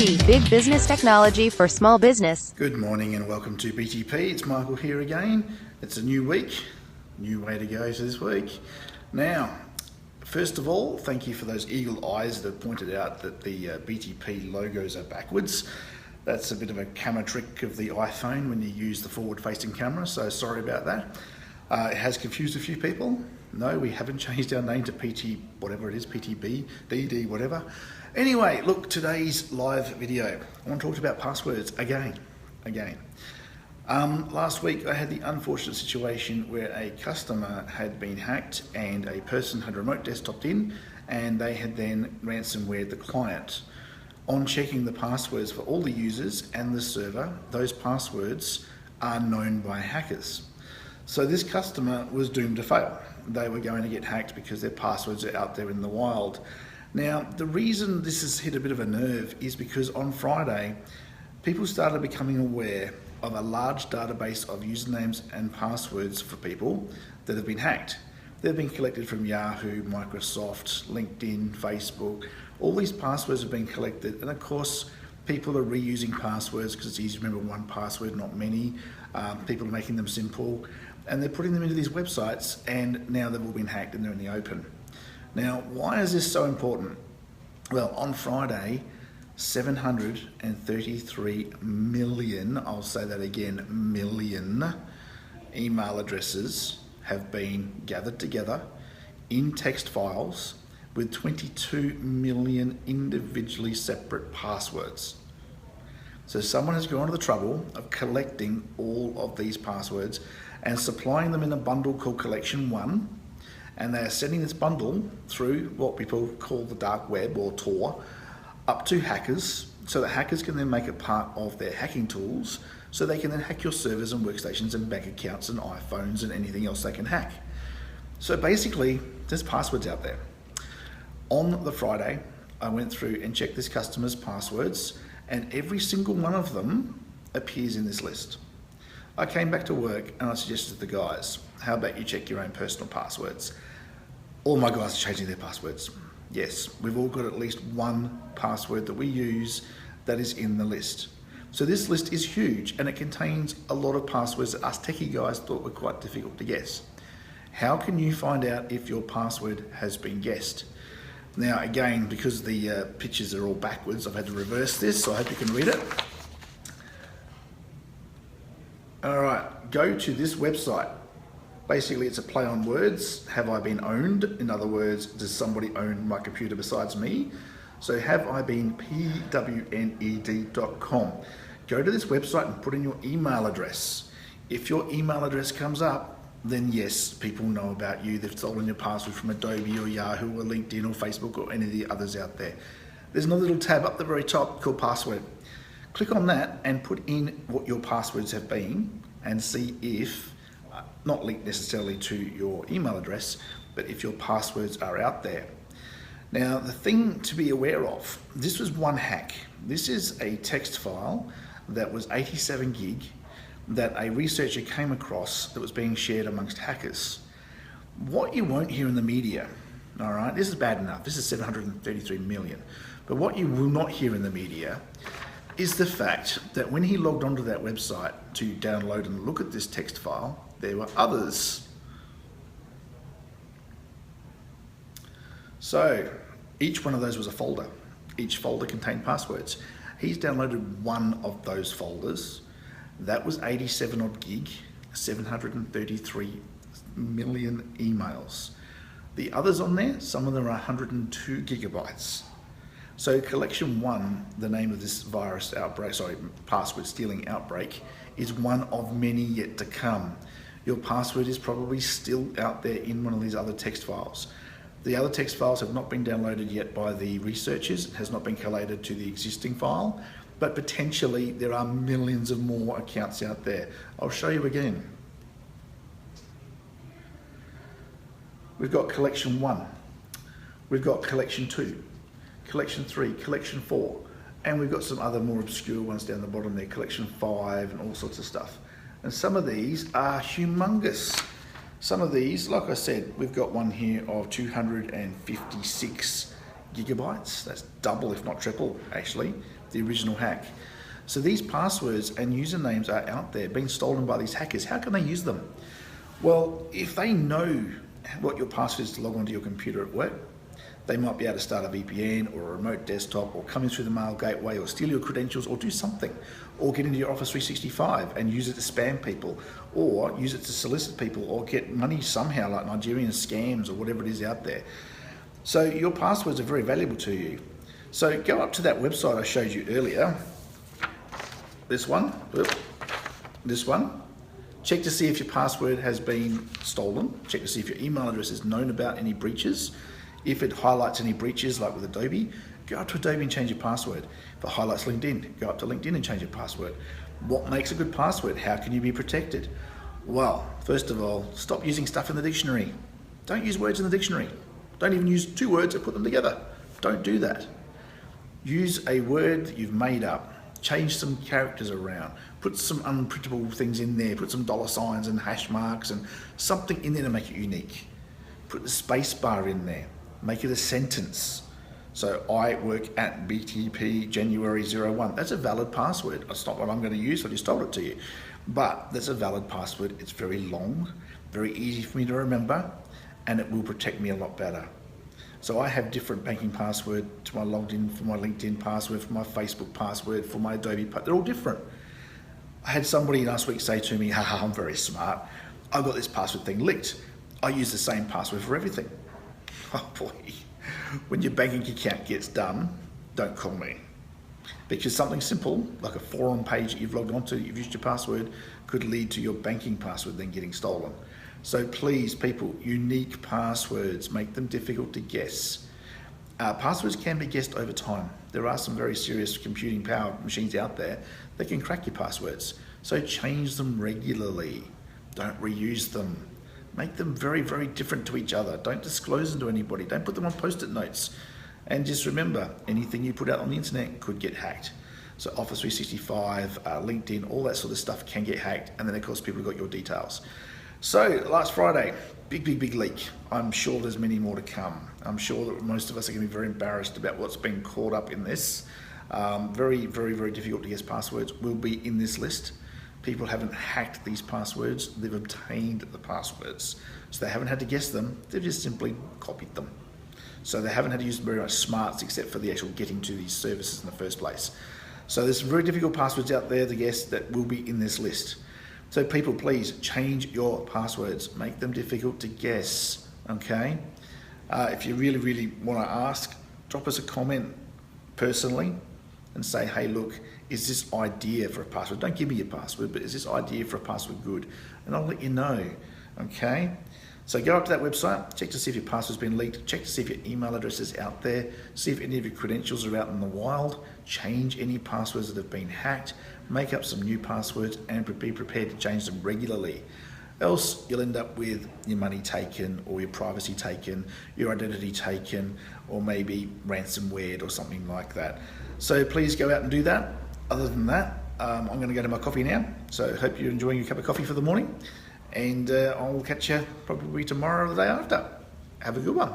BTP, Big Business Technology for Small Business. Good morning and welcome to BTP. It's Michael here again. It's a new week, new way to go for this week. Now, first of all, thank you for those eagle eyes that have pointed out that the BTP logos are backwards. That's a bit of a camera trick of the iPhone when you use the forward-facing camera, so sorry about that. It has confused a few people. No, we haven't changed our name to PT, whatever it is, PTB, DD, whatever. Anyway, look, today's live video. I want to talk about passwords again. Last week I had the unfortunate situation where a customer had been hacked and a person had remote desktoped in and they had then ransomwared the client. On checking the passwords for all the users and the server, those passwords are known by hackers. So this customer was doomed to fail. They were going to get hacked because their passwords are out there in the wild. Now, the reason this has hit a bit of a nerve is because on Friday, people started becoming aware of a large database of usernames and passwords for people that have been hacked. They've been collected from Yahoo, Microsoft, LinkedIn, Facebook. All these passwords have been collected, and of course, people are reusing passwords because it's easy to remember one password, not many. People are making them simple, and they're putting them into these websites, and now they've all been hacked and they're in the open. Now, why is this so important? Well, on Friday, 733 million, I'll say that again, million email addresses have been gathered together in text files with 22 million individually separate passwords. So someone has gone to the trouble of collecting all of these passwords and supplying them in a bundle called Collection 1, and they are sending this bundle through what people call the dark web or Tor up to hackers, so that hackers can then make it part of their hacking tools, so they can then hack your servers and workstations and bank accounts and iPhones and anything else they can hack. So basically, there's passwords out there. On the Friday, I went through and checked this customer's passwords, and every single one of them appears in this list. I came back to work and I suggested to the guys, how about you check your own personal passwords? All my guys are changing their passwords. Yes, we've all got at least one password that we use that is in the list. So this list is huge and it contains a lot of passwords that us techie guys thought were quite difficult to guess. How can you find out if your password has been guessed? Now again, because the pictures are all backwards, I've had to reverse this, so I hope you can read it. All right, go to this website. Basically, it's a play on words. Have I been owned? In other words, does somebody own my computer besides me? So have I been pwned.com. Go to this website and put in your email address. If your email address comes up, then yes, people know about you. They've stolen your password from Adobe or Yahoo or LinkedIn or Facebook or any of the others out there. There's another little tab up the very top called password. Click on that and put in what your passwords have been and see if, not linked necessarily to your email address, but if your passwords are out there. Now, the thing to be aware of, this was one hack. This is a text file that was 87 gig that a researcher came across that was being shared amongst hackers. What you won't hear in the media, all right, this is bad enough, this is 733 million, but what you will not hear in the media is the fact that when he logged onto that website to download and look at this text file, there were others. So each one of those was a folder. Each folder contained passwords. He's downloaded one of those folders. That was 87 odd gig, 733 million emails. The others on there, some of them are 102 gigabytes. So Collection 1, the name of this password stealing outbreak, is one of many yet to come. Your password is probably still out there in one of these other text files. The other text files have not been downloaded yet by the researchers. It has not been collated to the existing file, but potentially there are millions of more accounts out there. I'll show you again. We've got Collection 1. We've got Collection 2. Collection 3, Collection 4, and we've got some other more obscure ones down the bottom there, Collection 5 and all sorts of stuff. And some of these are humongous. Some of these, like I said, we've got one here of 256 gigabytes. That's double, if not triple, actually, the original hack. So these passwords and usernames are out there being stolen by these hackers. How can they use them? Well, if they know what your password is to log onto your computer at work, they might be able to start a VPN or a remote desktop, or come in through the mail gateway, or steal your credentials, or do something, or get into your Office 365 and use it to spam people, or use it to solicit people, or get money somehow, like Nigerian scams or whatever it is out there. So your passwords are very valuable to you. So go up to that website I showed you earlier. This one. Check to see if your password has been stolen. Check to see if your email address is known about any breaches. If it highlights any breaches, like with Adobe, go up to Adobe and change your password. If it highlights LinkedIn, go up to LinkedIn and change your password. What makes a good password? How can you be protected? Well, first of all, stop using stuff in the dictionary. Don't use words in the dictionary. Don't even use two words and put them together. Don't do that. Use a word that you've made up. Change some characters around. Put some unprintable things in there. Put some dollar signs and hash marks and something in there to make it unique. Put the space bar in there. Make it a sentence. So I work at BTP January 01. That's a valid password. That's not what I'm going to use. I just told it to you. But that's a valid password. It's very long, very easy for me to remember, and it will protect me a lot better. So I have different banking password to my logged in, for my LinkedIn password, for my Facebook password, for my Adobe password. They're all different. I had somebody last week say to me, haha, I'm very smart. I got this password thing licked. I use the same password for everything. Oh boy, when your banking account gets done, don't call me. Because something simple, like a forum page that you've logged onto, you've used your password, could lead to your banking password then getting stolen. So please, people, unique passwords, make them difficult to guess. Passwords can be guessed over time. There are some very serious computing power machines out there that can crack your passwords. So change them regularly. Don't reuse them. Make them very, very different to each other. Don't disclose them to anybody. Don't put them on post-it notes. And just remember, anything you put out on the internet could get hacked. So Office 365, LinkedIn, all that sort of stuff can get hacked. And then of course people have got your details. So last Friday, big leak. I'm sure there's many more to come. I'm sure that most of us are going to be very embarrassed about what's been caught up in this. Very difficult to guess passwords will be in this list. People haven't hacked these passwords, they've obtained the passwords. So they haven't had to guess them, they've just simply copied them. So they haven't had to use very much smarts except for the actual getting to these services in the first place. So there's some very difficult passwords out there to guess that will be in this list. So people, please change your passwords, make them difficult to guess, okay? If you really want to ask, drop us a comment personally and say, hey, look, is this idea for a password? Don't give me your password, but is this idea for a password good? And I'll let you know, okay? So go up to that website, check to see if your password's been leaked, check to see if your email address is out there, see if any of your credentials are out in the wild, change any passwords that have been hacked, make up some new passwords, and be prepared to change them regularly. Else you'll end up with your money taken, or your privacy taken, your identity taken, or maybe ransomware or something like that. So please go out and do that. Other than that, I'm going to go to my coffee now. So hope you're enjoying your cup of coffee for the morning. And I'll catch you probably tomorrow or the day after. Have a good one.